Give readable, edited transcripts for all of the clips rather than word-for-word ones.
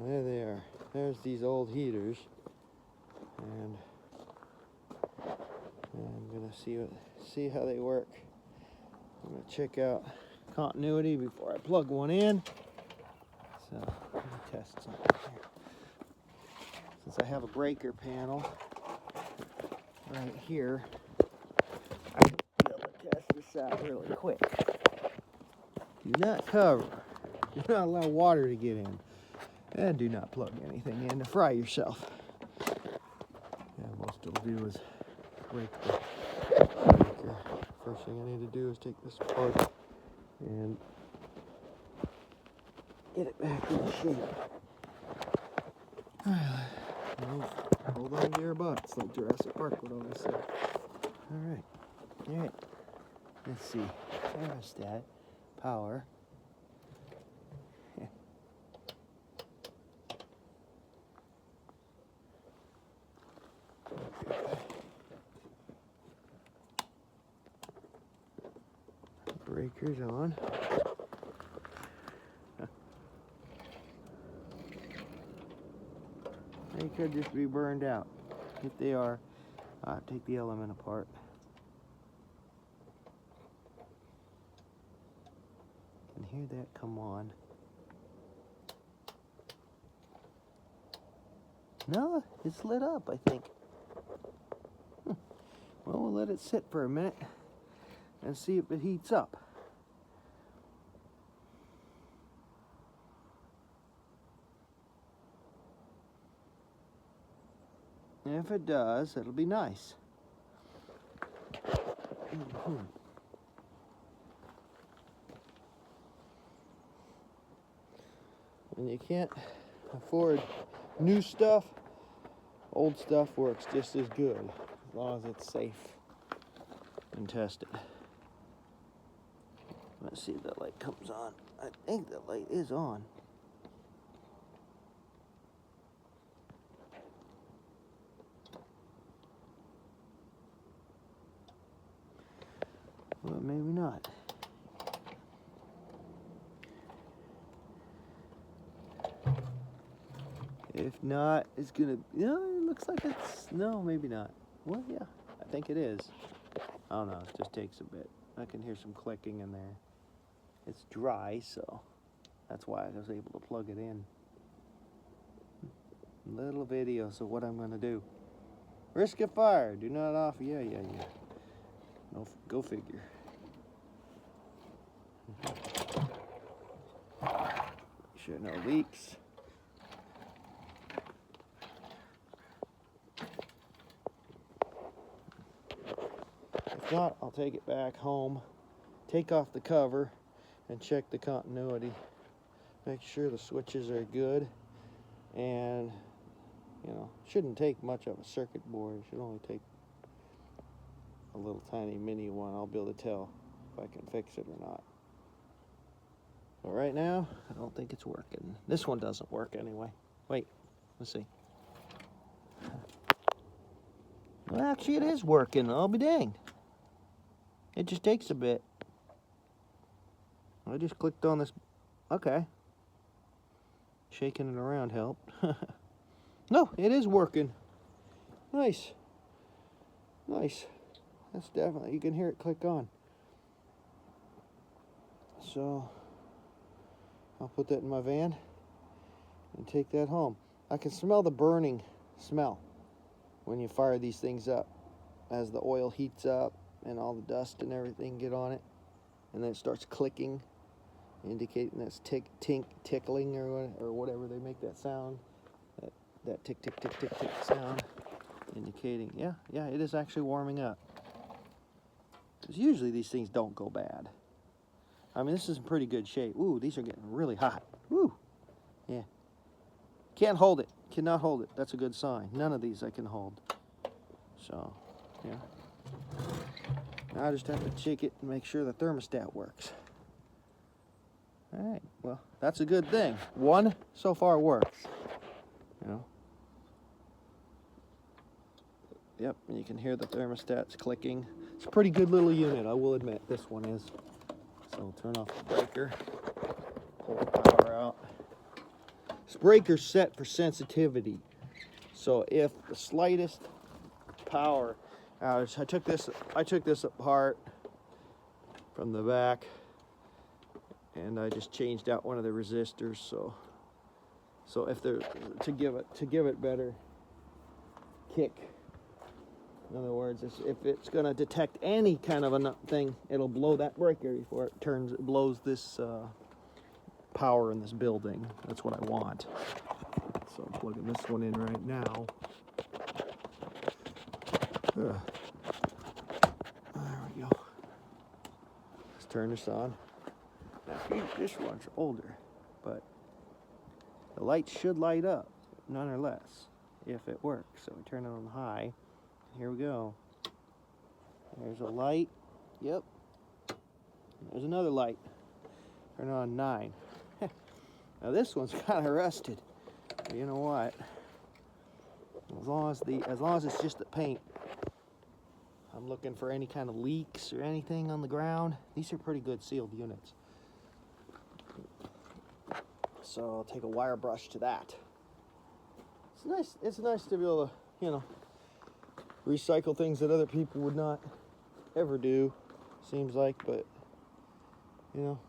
There they are. There's these old heaters, and I'm gonna see how they work. I'm gonna check out continuity before I plug one in. So let me test something here. Since I have a breaker panel right here, I should be able to test this out really quick. Do not cover. Do not allow water to get in. And do not plug anything in to fry yourself. Yeah, most it'll do is break the breaker. First thing I need to do is take this apart and get it back in shape. Hold on to your butts like Jurassic Park would always say. Alright. Let's see. Thermostat. Power. Breaker's on. They could just be burned out. If they are, take the element apart. You can hear that come on. No, it's lit up, I think. Well, we'll let it sit for a minute and see if it heats up. And if it does, it'll be nice. When you can't afford new stuff, old stuff works just as good, as long as it's safe and tested. Let's see if that light comes on. I think the light is on. Well, maybe not. If not, it's gonna, it looks like it's, no, maybe not. Well, yeah, I think it is. I don't know, it just takes a bit. I can hear some clicking in there. It's dry, so that's why I was able to plug it in. Little videos of what I'm gonna do. Risk of fire, do not offer, yeah. No, go figure. Make sure no leaks. If not, I'll take it back home, take off the cover, and check the continuity. Make sure the switches are good, and shouldn't take much of a circuit board. It should only take a little tiny mini one. I'll be able to tell if I can fix it or not. But right now, I don't think it's working. This one doesn't work anyway. Wait, let's see. Well, actually it is working. I'll be danged. It just takes a bit. I just clicked on this. Okay. Shaking it around helped. No, it is working. Nice. That's definitely, you can hear it click on. So, I'll put that in my van and take that home. I can smell the burning smell when you fire these things up. As the oil heats up and all the dust and everything get on it. And then it starts clicking, indicating that's tickling or whatever they make that sound. That tick sound, indicating, yeah, it is actually warming up. Because usually these things don't go bad. I mean, this is in pretty good shape. Ooh, these are getting really hot. Ooh, yeah. Can't hold it. Cannot hold it. That's a good sign. None of these I can hold. So, yeah. Now I just have to check it and make sure the thermostat works. All right, well, that's a good thing. One so far works. Yep, and you can hear the thermostat's clicking. It's a pretty good little unit, I will admit. This one is. So we'll turn off the breaker, pull the power out. This breaker's set for sensitivity. So if the slightest power outage, I took this apart from the back, and I just changed out one of the resistors. So if they're to give it better kick. In other words, if it's going to detect any kind of a thing, it'll blow that breaker before it blows this power in this building. That's what I want. So I'm plugging this one in right now. There we go. Let's turn this on. Now, this one's older, but the light should light up, none or less, if it works. So we turn it on high. Here we go. There's a light. Yep. There's another light. Turn it on 9. Now this one's kind of rusted. But you know what? As long as it's just the paint. I'm looking for any kind of leaks or anything on the ground. These are pretty good sealed units. So I'll take a wire brush to that. It's nice to be able to, you know, recycle things that other people would not ever do, seems like, but you know,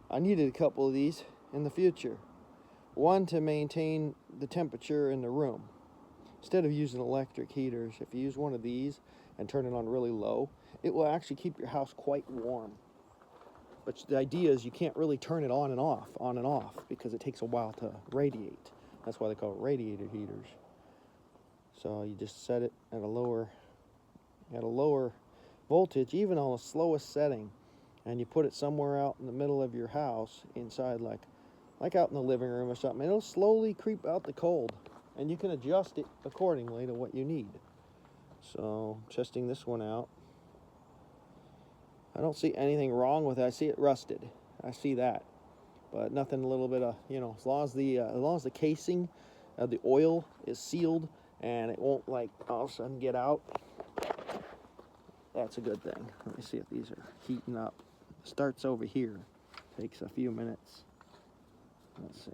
I needed a couple of these in the future. One, to maintain the temperature in the room. Instead of using electric heaters, if you use one of these and turn it on really low, it will actually keep your house quite warm. But the idea is you can't really turn it on and off, because it takes a while to radiate. That's why they call it radiator heaters. So you just set it at a lower voltage, even on the slowest setting, and you put it somewhere out in the middle of your house, inside, like out in the living room or something. It'll slowly creep out the cold, and you can adjust it accordingly to what you need. So testing this one out. I don't see anything wrong with it. I see it rusted. I see that, but nothing. A little bit of, you know, as long as the casing of the oil is sealed and it won't like all of a sudden get out, that's a good thing. Let me see if these are heating up. Starts over here. Takes a few minutes. Let's see.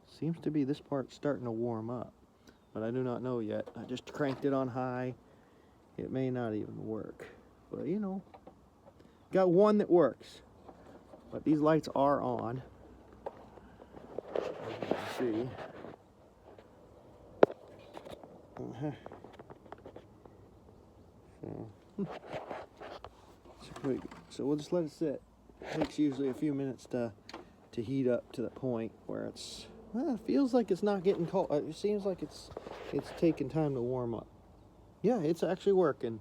Seems to be this part starting to warm up, but I do not know yet. I just cranked it on high. It may not even work, but you know, got one that works. But these lights are on. As you can see. So we'll just let it sit. It takes usually a few minutes to heat up to the point where it's, well, it feels like it's not getting cold. It seems like it's taking time to warm up. Yeah, it's actually working.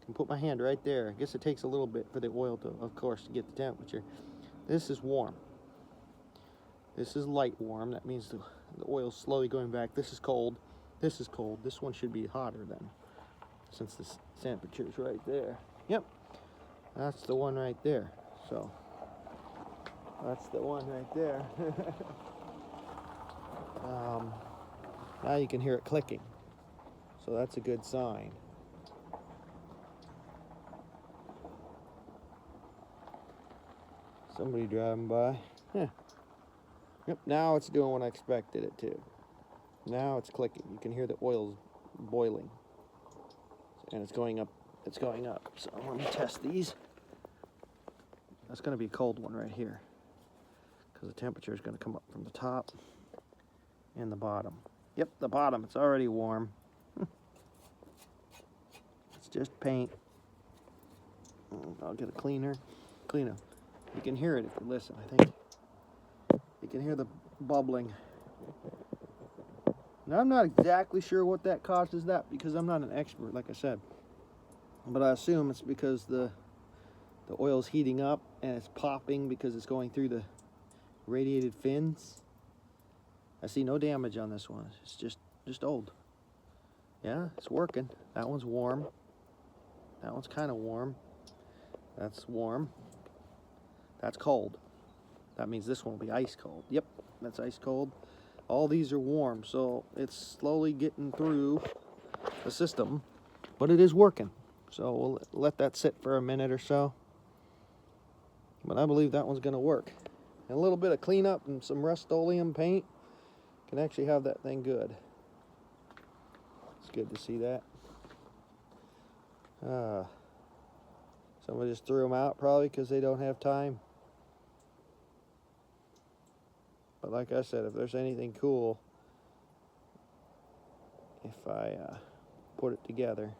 I can put my hand right there. I guess it takes a little bit for the oil to, of course, to get the temperature. This is warm. This is light warm. That means the oil's slowly going back. This is cold. This is cold. This one should be hotter then, since the temperature's right there. Yep, that's the one right there. So that's the one right there. Now you can hear it clicking, so that's a good sign. Somebody driving by. Yep, now it's doing what I expected it to. Now it's clicking. You can hear the oil's boiling, and it's going up. It's going up. So let me test these. That's going to be a cold one right here, because the temperature is going to come up from the top and the bottom. Yep, the bottom. It's already warm. It's just paint. I'll get a cleaner. You can hear it if you listen. I think you can hear the bubbling. Now, I'm not exactly sure what that causes that, because I'm not an expert, like I said. But I assume it's because the oil's heating up and it's popping because it's going through the radiated fins. I see no damage on this one. It's just old. Yeah, it's working. That one's warm. That one's kind of warm. That's warm. That's cold. That means this one will be ice cold. Yep, that's ice cold. All these are warm, so it's slowly getting through the system, but it is working. So we'll let that sit for a minute or so. But I believe that one's going to work. And a little bit of cleanup and some Rust-Oleum paint can actually have that thing good. It's good to see that. Somebody just threw them out probably because they don't have time. But like I said, if there's anything cool, if I put it together.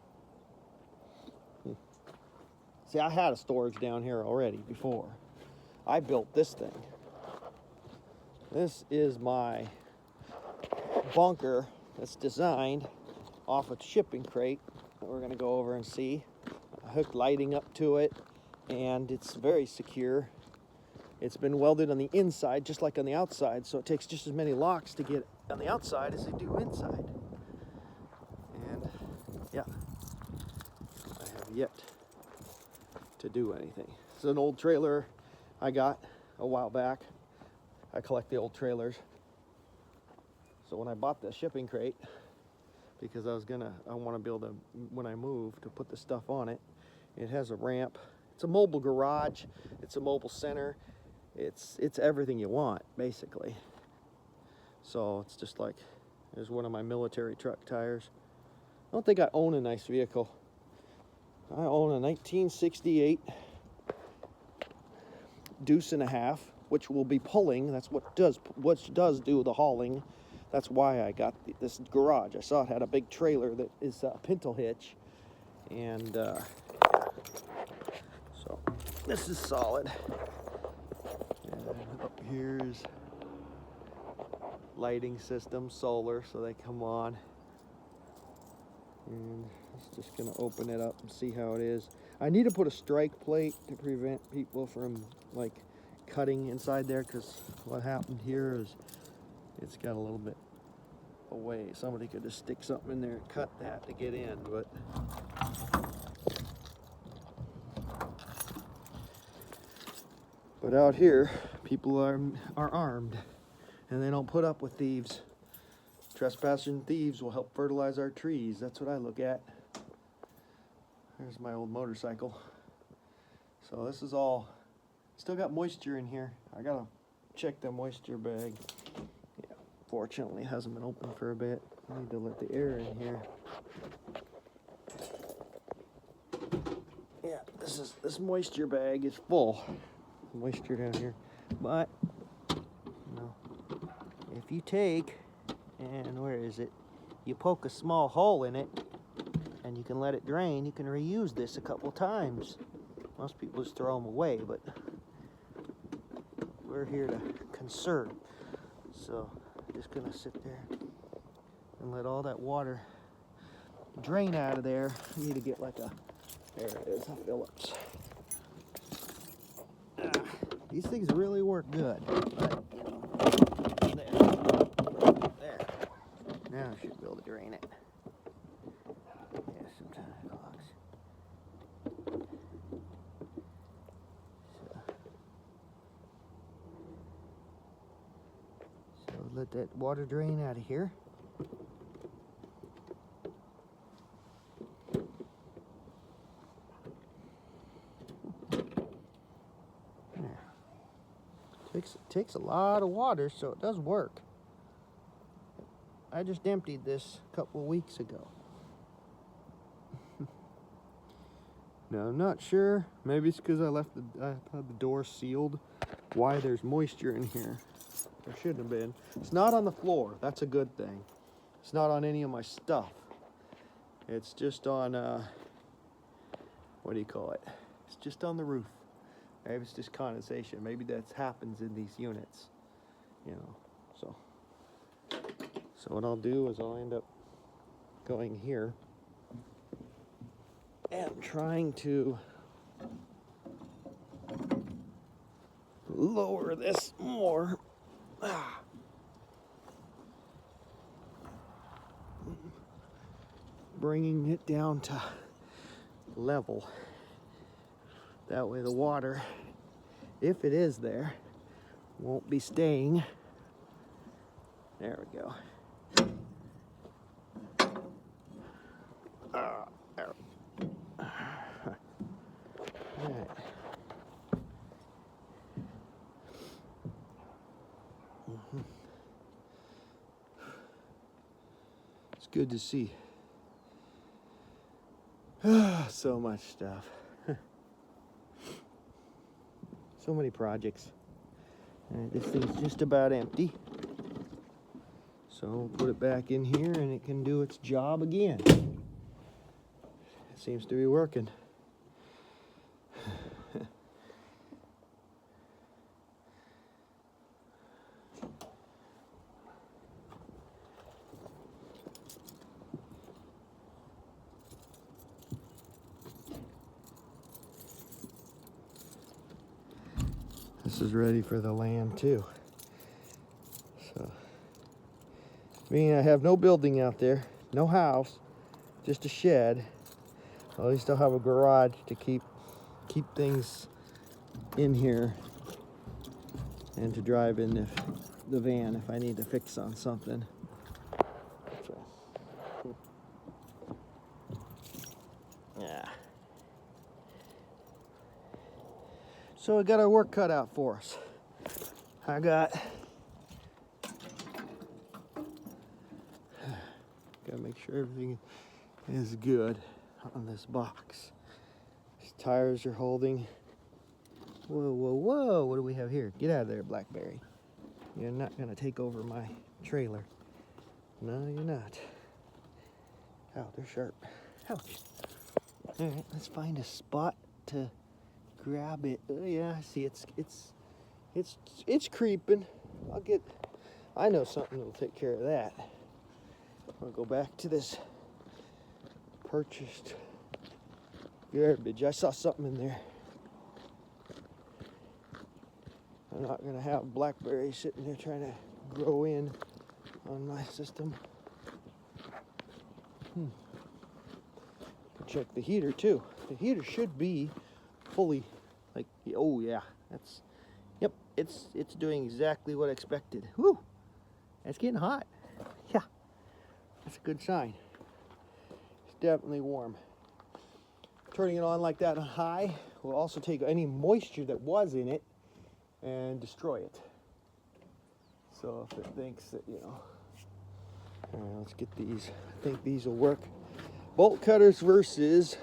See, I had a storage down here already before. I built this thing. This is my bunker that's designed off a shipping crate that we're going to go over and see. I hooked lighting up to it, and it's very secure. It's been welded on the inside just like on the outside, so it takes just as many locks to get on the outside as they do inside. And yeah, I have yet to do anything. It's an old trailer I got a while back. I collect the old trailers. So when I bought the shipping crate, because I want to be able to, when I move, to put the stuff on it. It has a ramp. It's a mobile garage. It's a mobile center. It's everything you want, basically. So it's just like, there's one of my military truck tires. I don't think I own a nice vehicle. I own a 1968 Deuce and a Half, which will be pulling. That's what does do the hauling. That's why I got this garage. I saw it had a big trailer that is a pintle hitch, and so this is solid. And up here's lighting system, solar, so they come on. And it's just gonna open it up and see how it is. I need to put a strike plate to prevent people from like cutting inside there, because what happened here is it's got a little bit away. Somebody could just stick something in there and cut that to get in, but out here people are armed, and they don't put up with thieves. Trespassing thieves will help fertilize our trees. That's what I look at. There's my old motorcycle. So this is all, still got moisture in here. I gotta check the moisture bag. Yeah, fortunately it hasn't been open for a bit. I need to let the air in here. Yeah, this moisture bag is full. Moisture down here. But, you know, if you take, and where is it? You poke a small hole in it, and you can let it drain. You can reuse this a couple times. Most people just throw them away, but we're here to conserve. So I'm just gonna sit there and let all that water drain out of there. I need to get like a, there it is, a Phillips. These things really work good. But, you know, there. Now I should be able to drain it. Yeah, sometimes it clogs. So let that water drain out of here. Takes a lot of water, so it does work. I just emptied this a couple of weeks ago. Now I'm not sure. Maybe it's because I had the door sealed. Why there's moisture in here? There shouldn't have been. It's not on the floor. That's a good thing. It's not on any of my stuff. It's just on what do you call it? It's just on the roof. Maybe it's just condensation. Maybe that happens in these units, you know. So what I'll do is I'll end up going here and trying to lower this more. Bringing it down to level. That way the water, if it is there, won't be staying. There we go. There. All right. It's good to see. So much stuff. So many projects. Alright, this thing's just about empty. So we'll put it back in here and it can do its job again. It seems to be working. This is ready for the land too. So, I mean, I have no building out there, no house, just a shed. At least I'll have a garage to keep things in here, and to drive in the van if I need to fix on something. So, yeah. So we got our work cut out for us. I got gotta make sure everything is good on this box. These tires are holding. Whoa, whoa, whoa! What do we have here? Get out of there, Blackberry. You're not gonna take over my trailer. No, you're not. Oh, they're sharp. Ouch. All right, let's find a spot to grab it. Oh yeah, I see it's creeping. I know something will take care of that. I'll go back to this purchased garbage. I saw something in there. I'm not gonna have blackberries sitting there trying to grow in on my system. Check the heater too. The heater should be fully, like, oh yeah, yep, it's doing exactly what I expected. Whew, it's getting hot. Yeah, that's a good sign. It's definitely warm. Turning it on like that on high will also take any moisture that was in it and destroy it. So if it thinks that, all right, let's get these. I think these will work. Bolt cutters versus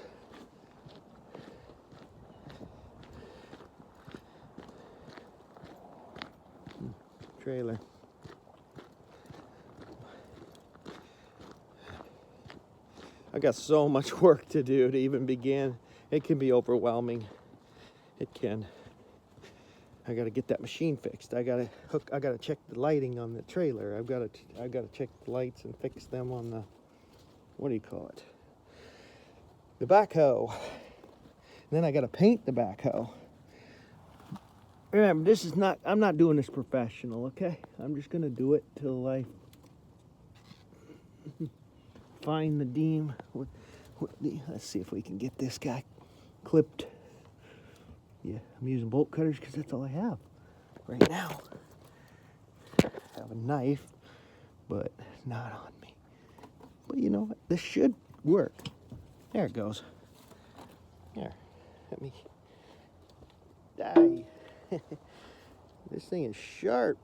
trailer. I got so much work to do to even begin. It can be overwhelming. It can. I got to get that machine fixed. I got to check the lighting on the trailer. I got to check the lights and fix them on the, what do you call it? The backhoe. And then I got to paint the backhoe. Remember, I'm not doing this professional, okay? I'm just going to do it till I find the deem. Let's see if we can get this guy clipped. Yeah, I'm using bolt cutters because that's all I have right now. I have a knife, but not on me. But you know what? This should work. There it goes. There. Let me die. This thing is sharp.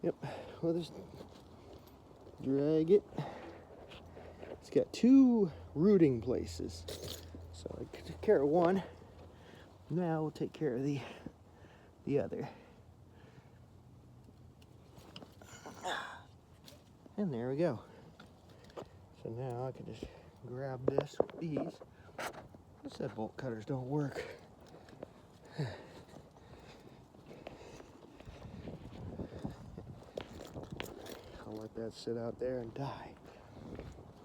Yep. We'll just drag it. It's got two rooting places. So I took care of one. Now we'll take care of the other. And there we go. So now I can just grab this with these. I said bolt cutters don't work. I'll let that sit out there and die.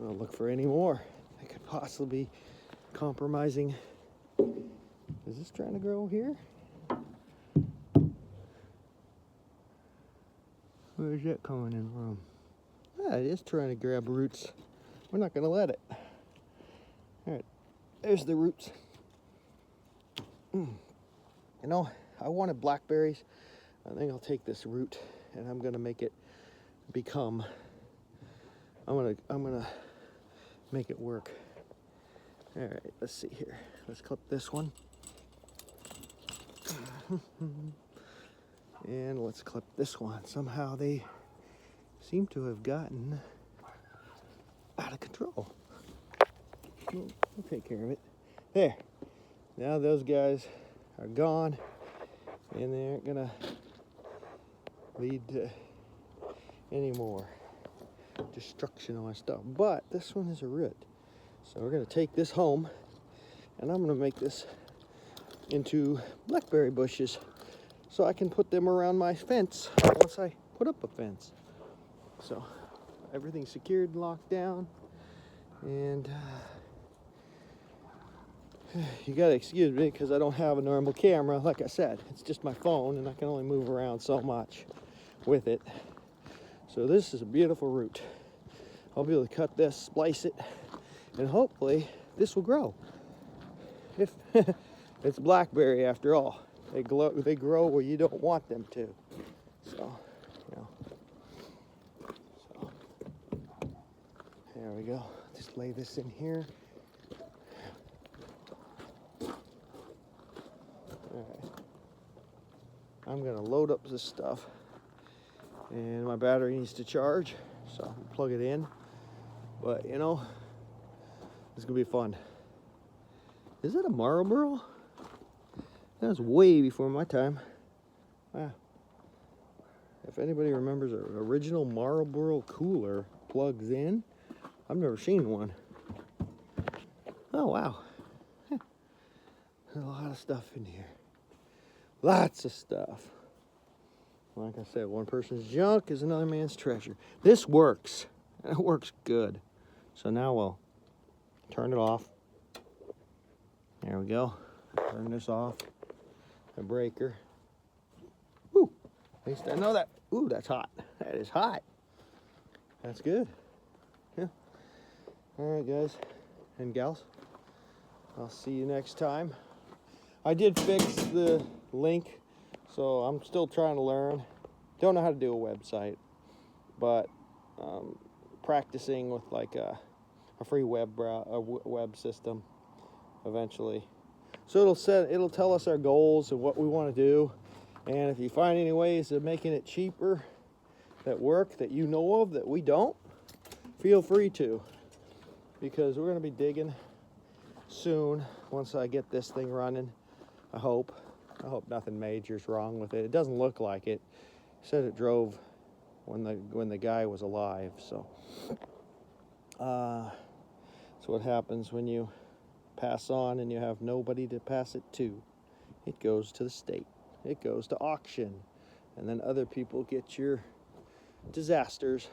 I'll look for any more that could possibly be compromising. Is this trying to grow here? Where is that coming in from? Yeah, it is trying to grab roots. We're not going to let it. All right, there's the roots. You know, I wanted blackberries. I think I'll take this root and I'm going to make it become. I'm gonna make it work. All right, let's see here. Let's clip this one. And let's clip this one. Somehow they seem to have gotten out of control. We'll take care of it. There. Now those guys are gone, and they aren't gonna lead to any more destruction on my stuff. But this one is a root, so we're gonna take this home, and I'm gonna make this into blackberry bushes, so I can put them around my fence once I put up a fence. So everything's secured and locked down, and you gotta excuse me because I don't have a normal camera. Like I said, it's just my phone, and I can only move around so much with it. So this is a beautiful root. I'll be able to cut this, splice it, and hopefully this will grow. If it's blackberry after all, they grow where you don't want them to. So, you know. So there we go. Just lay this in here. Alright. I'm gonna load up this stuff, and my battery needs to charge, so I'll plug it in. But you know, it's gonna be fun. Is it a Marlboro? That was way before my time. Wow. If anybody remembers an original Marlboro cooler plugs in, I've never seen one. Oh wow. There's a lot of stuff in here. Lots of stuff. Like I said, one person's junk is another man's treasure. This works. It works good. So now we'll turn it off. There we go. Turn this off. The breaker. Woo! At least I know that. Ooh, that's hot. That is hot. That's good. Yeah. All right, guys and gals. I'll see you next time. I did fix the link, so I'm still trying to learn. Don't know how to do a website, but practicing with like a free web system eventually. So it'll tell us our goals and what we want to do, and if you find any ways of making it cheaper that work that you know of that we don't, feel free to, because we're going to be digging soon once I get this thing running. I hope nothing major's wrong with it. It doesn't look like it. It said it drove when the guy was alive. So that's what happens when you pass on and you have nobody to pass it to. It goes to the state. It goes to auction, and then other people get your disasters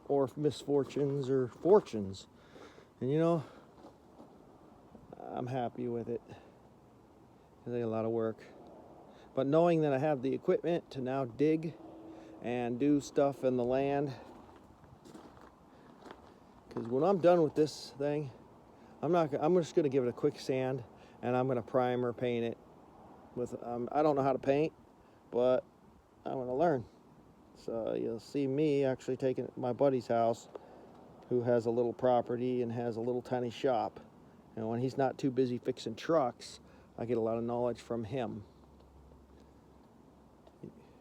or misfortunes or fortunes. And you know, I'm happy with it. It's a lot of work, but knowing that I have the equipment to now dig and do stuff in the land, because when I'm done with this thing, I'm just going to give it a quick sand, and I'm going to primer paint it with I don't know how to paint, but I'm going to learn. So you'll see me actually taking it to my buddy's house, who has a little property and has a little tiny shop, and when he's not too busy fixing trucks, I get a lot of knowledge from him.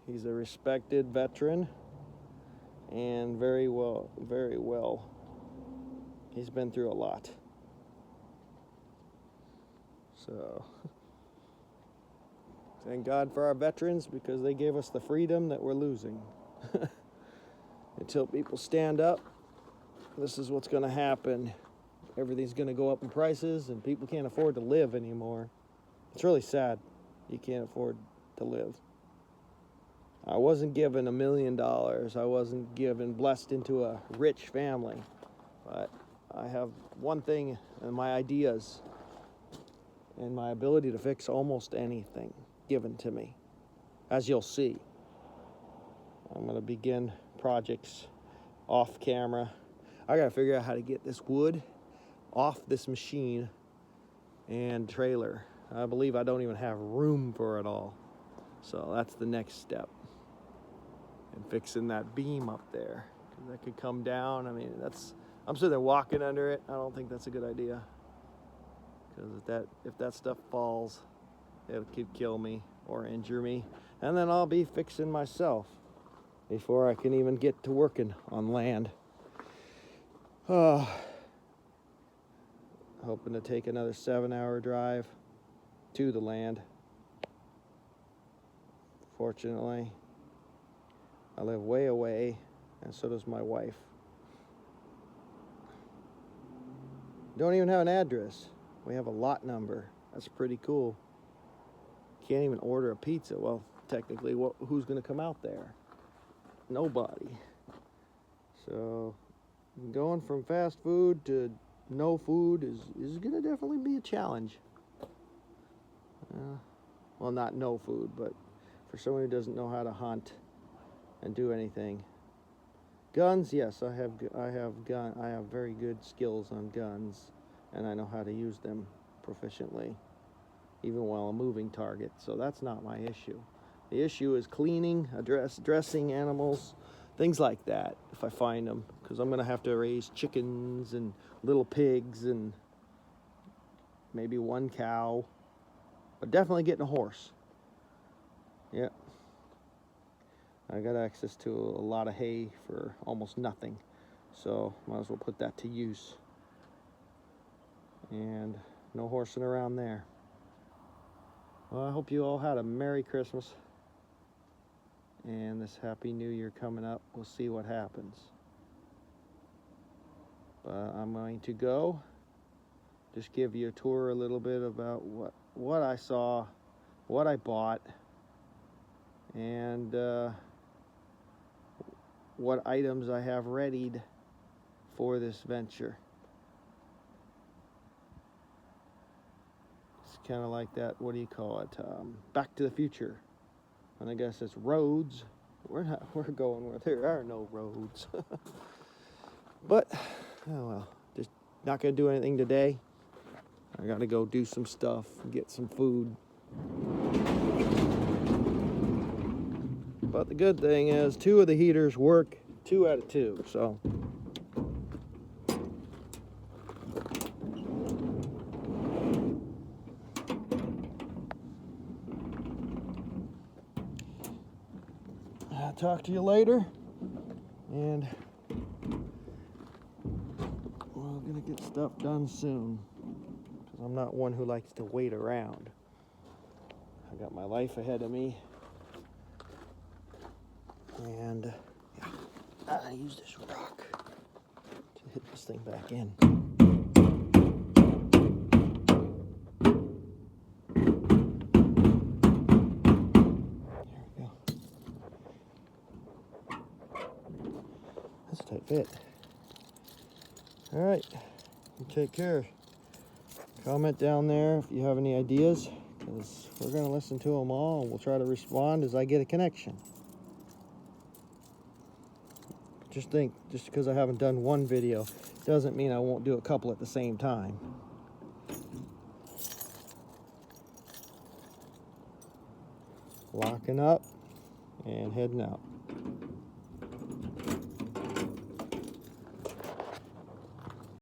He's a respected veteran, and very well. He's been through a lot. So, thank God for our veterans, because they gave us the freedom that we're losing. Until people stand up, this is what's going to happen. Everything's going to go up in prices, and people can't afford to live anymore. It's really sad. You can't afford to live. I wasn't given $1 million. I wasn't blessed into a rich family. But I have one thing, and my ideas and my ability to fix almost anything given to me, as you'll see. I'm going to begin projects off camera. I got to figure out how to get this wood off this machine and trailer. I believe I don't even have room for it all. So that's the next step. And fixing that beam up there, because that could come down. I mean, I'm sitting there walking under it. I don't think that's a good idea, because if that stuff falls, it could kill me or injure me, and then I'll be fixing myself before I can even get to working on land. Hoping to take another 7-hour drive to the land. Fortunately, I live way away, and so does my wife. Don't even have an address. We have a lot number. That's pretty cool. Can't even order a pizza. Well, technically, who's going to come out there? Nobody. So, going from fast food to no food is going to definitely be a challenge. Well, not no food, but for someone who doesn't know how to hunt and do anything. Guns, yes, I have very good skills on guns, and I know how to use them proficiently, even while I'm moving targets. So that's not my issue. The issue is cleaning, dressing animals, things like that, if I find them, because I'm going to have to raise chickens and little pigs and maybe one cow, but definitely getting a horse. Yeah. I got access to a lot of hay for almost nothing, so might as well put that to use. And no horsing around there. Well, I hope you all had a Merry Christmas and this Happy New Year coming up. We'll see what happens. But I'm going to go just give you a tour a little bit about what I saw, what I bought, and what items I have readied for this venture. It's kind of like that, what do you call it? Back to the Future. And I guess it's roads. We're going where there are no roads. But, oh well, just not going to do anything today. I got to go do some stuff, get some food. But the good thing is 2 of the heaters work 2 out of 2, so. I'll talk to you later, and we're gonna get stuff done soon, because I'm not one who likes to wait around. I got my life ahead of me. And yeah, I gotta use this rock to hit this thing back in. There we go. That's a tight fit. All right, you take care. Comment down there if you have any ideas, because we're gonna listen to them all, and we'll try to respond as I get a connection. Just think, just because I haven't done one video doesn't mean I won't do a couple at the same time. Locking up and heading out.